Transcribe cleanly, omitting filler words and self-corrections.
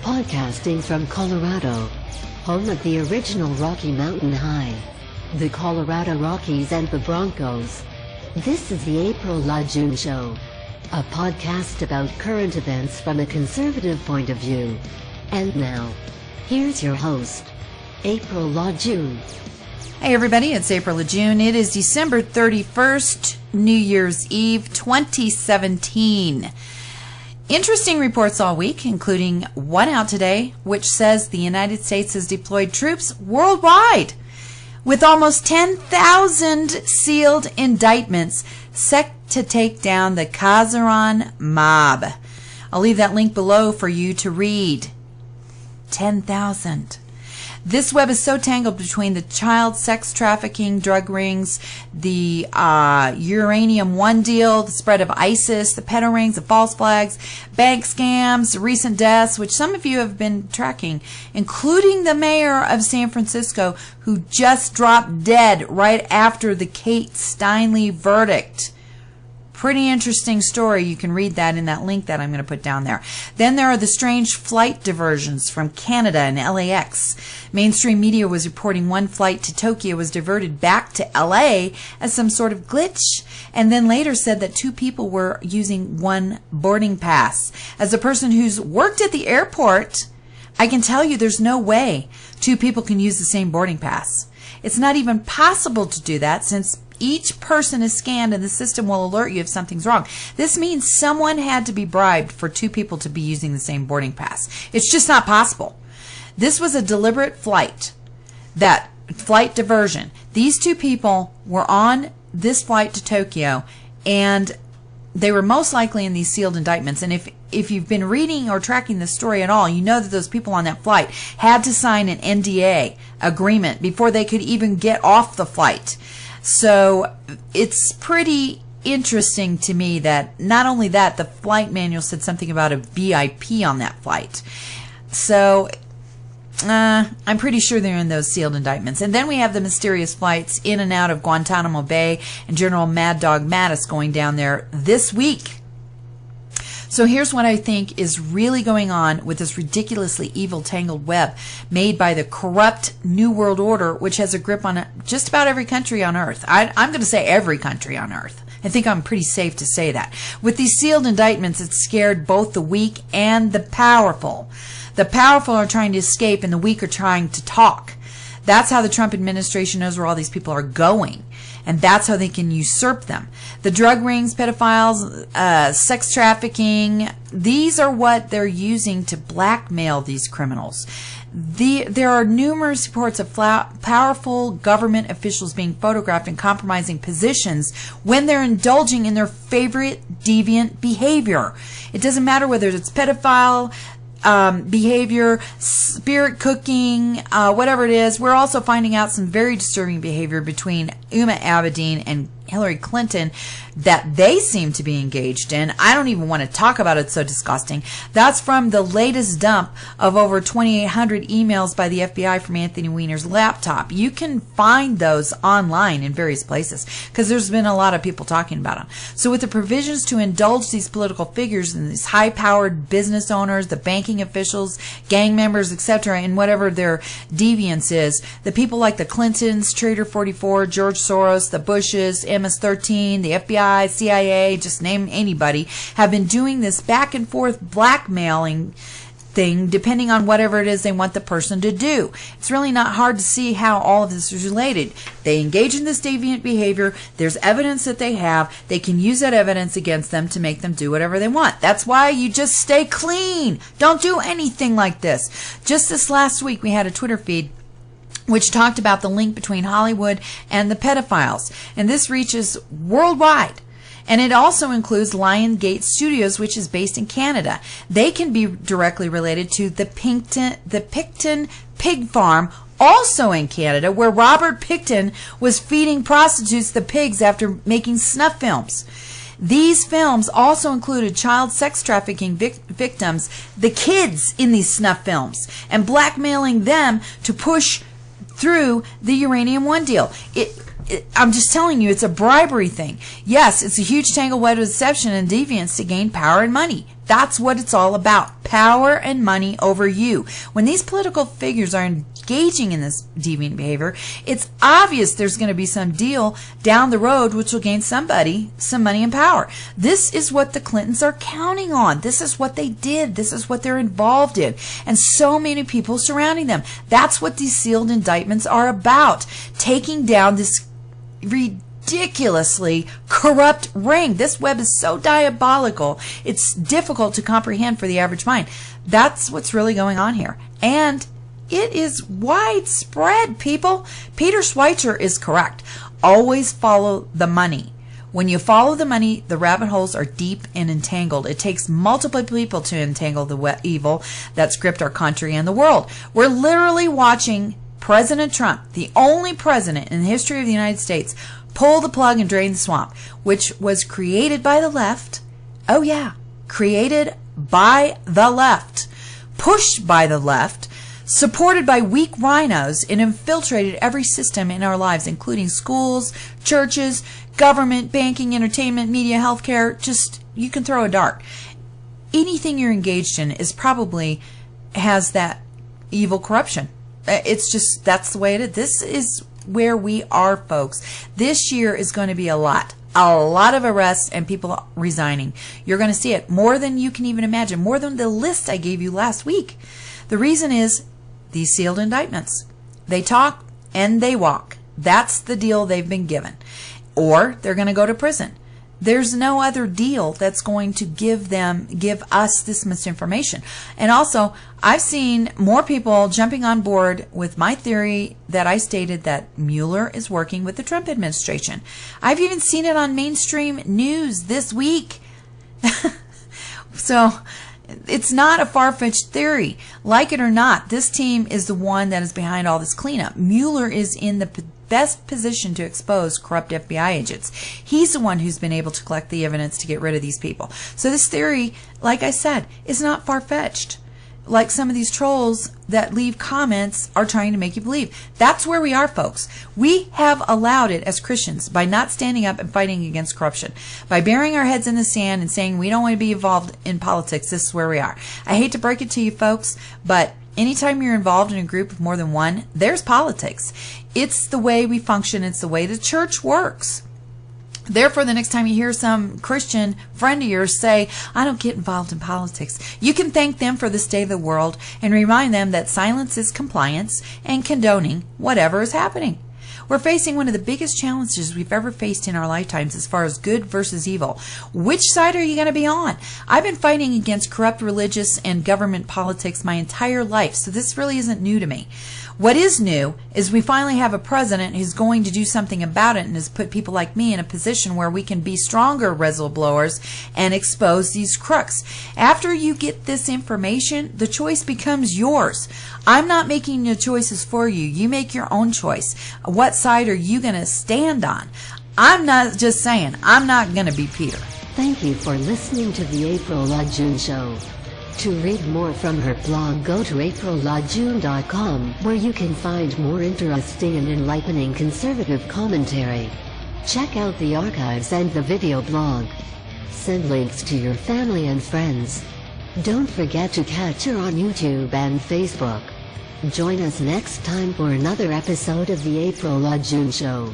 Podcasting from Colorado, home of the original Rocky Mountain High, the Colorado Rockies and the Broncos. This is the April LaJune Show, a podcast about current events from a conservative point of view. And now, here's your host, April LaJune. Hey everybody, it's April LaJune. It is December 31st, New Year's Eve, 2017. Interesting reports all week, including one out today, which says the United States has deployed troops worldwide with almost 10,000 sealed indictments set to take down the Kazaran mob. I'll leave that link below for you to read. 10,000. This web is so tangled between the child sex trafficking, drug rings, the Uranium One deal, the spread of ISIS, the pedo rings, the false flags, bank scams, recent deaths, which some of you have been tracking, including the mayor of San Francisco, who just dropped dead right after the Kate Steinle verdict. Pretty interesting story. You can read that in that link that I'm going to put down there. Then there are the strange flight diversions from Canada and LAX. Mainstream media was reporting one flight to Tokyo was diverted back to LA as some sort of glitch, and then later said that two people were using one boarding pass. As a person who's worked at the airport, I can tell you there's no way two people can use the same boarding pass. It's not even possible to do that since each person is scanned and the system will alert you if something's wrong. This means someone had to be bribed for two people to be using the same boarding pass. It's just not possible. This was a deliberate flight diversion. These two people were on this flight to Tokyo, and they were most likely in these sealed indictments. And if you've been reading or tracking this story at all, you know that those people on that flight had to sign an NDA agreement before they could even get off the flight. So it's pretty interesting to me that not only that, the flight manual said something about a VIP on that flight. So I'm pretty sure they're in those sealed indictments. And then we have the mysterious flights in and out of Guantanamo Bay and General Mad Dog Mattis going down there this week. So here's what I think is really going on with this ridiculously evil tangled web made by the corrupt New World Order, which has a grip on just about every country on Earth. I'm going to say every country on Earth. I think I'm pretty safe to say that. With these sealed indictments, it's scared both the weak and the powerful. The powerful are trying to escape and the weak are trying to talk. That's how the Trump administration knows where all these people are going. And that's how they can usurp them. The drug rings, pedophiles, sex trafficking, these are what they're using to blackmail these criminals. There are numerous reports of powerful government officials being photographed in compromising positions when they're indulging in their favorite deviant behavior. It doesn't matter whether it's pedophile behavior, spirit cooking, whatever it is. We're also finding out some very disturbing behavior between Uma Abedin and Hillary Clinton that they seem to be engaged in. I don't even want to talk about it. It's so disgusting. That's from the latest dump of over 2,800 emails by the FBI from Anthony Weiner's laptop. You can find those online in various places because there's been a lot of people talking about them. So with the provisions to indulge these political figures and these high-powered business owners, the banking officials, gang members, etc., and whatever their deviance is, the people like the Clintons, Trader 44, George Soros, the Bushes, MS-13, the FBI, CIA, just name anybody, have been doing this back and forth blackmailing thing depending on whatever it is they want the person to do. It's really not hard to see how all of this is related. They engage in this deviant behavior. There's evidence that they have. They can use that evidence against them to make them do whatever they want. That's why you just stay clean. Don't do anything like this. Just this last week we had a Twitter feed which talked about the link between Hollywood and the pedophiles. And this reaches worldwide. And it also includes Lionsgate Studios, which is based in Canada. They can be directly related to the Picton Pig Farm, also in Canada, where Robert Picton was feeding prostitutes the pigs after making snuff films. These films also included child sex trafficking victims, the kids in these snuff films, and blackmailing them to push through the Uranium One deal. I'm just telling you, it's a bribery thing. Yes, it's a huge tangled web of deception and deviance to gain power and money. That's what it's all about. Power and money over you. When these political figures are engaging in this deviant behavior, it's obvious there's going to be some deal down the road which will gain somebody some money and power. This is what the Clintons are counting on. This is what they did. This is what they're involved in. And so many people surrounding them. That's what these sealed indictments are about. Taking down this ridiculously corrupt ring. This web is so diabolical, it's difficult to comprehend for the average mind. That's what's really going on here. And it is widespread, people. Peter Schweitzer is correct. Always follow the money. When you follow the money, the rabbit holes are deep and entangled. It takes multiple people to entangle the evil that's gripped our country and the world. We're literally watching President Trump, the only president in the history of the United States, pull the plug and drain the swamp, which was created by the left. Oh yeah, created by the left, pushed by the left, supported by weak rhinos, and infiltrated every system in our lives, including schools, churches, government, banking, entertainment, media, healthcare. Just, you can throw a dart. Anything you're engaged in is probably has that evil corruption. It's just, that's the way it is. This is where we are, folks. This year is going to be a lot of arrests and people resigning. You're going to see it more than you can even imagine, more than the list I gave you last week. The reason is these sealed indictments. They talk and they walk. That's the deal they've been given. Or they're going to go to prison. There's no other deal that's going to give us this much information. And also, I've seen more people jumping on board with my theory that I stated that Mueller is working with the Trump administration. I've even seen it on mainstream news this week. So, it's not a far-fetched theory. Like it or not, this team is the one that is behind all this cleanup. Mueller is in the best position to expose corrupt FBI agents. He's the one who's been able to collect the evidence to get rid of these people. So this theory, like I said, is not far-fetched. Like some of these trolls that leave comments are trying to make you believe. That's where we are, folks. We have allowed it as Christians by not standing up and fighting against corruption. By burying our heads in the sand and saying we don't want to be involved in politics, this is where we are. I hate to break it to you, folks, but anytime you're involved in a group of more than one, there's politics. It's the way we function. It's the way the church works. Therefore, the next time you hear some Christian friend of yours say, I don't get involved in politics, you can thank them for the state of the world and remind them that silence is compliance and condoning whatever is happening. We're facing one of the biggest challenges we've ever faced in our lifetimes as far as good versus evil. Which side are you going to be on? I've been fighting against corrupt religious and government politics my entire life, so this really isn't new to me. What is new is we finally have a president who's going to do something about it and has put people like me in a position where we can be stronger whistleblowers and expose these crooks. After you get this information, the choice becomes yours. I'm not making the choices for you. You make your own choice. What side are you going to stand on? I'm not just saying, I'm not going to be Peter. Thank you for listening to the April LaJune Show. To read more from her blog, go to aprillajune.com, where you can find more interesting and enlightening conservative commentary. Check out the archives and the video blog. Send links to your family and friends. Don't forget to catch her on YouTube and Facebook. Join us next time for another episode of the April LaJune Show.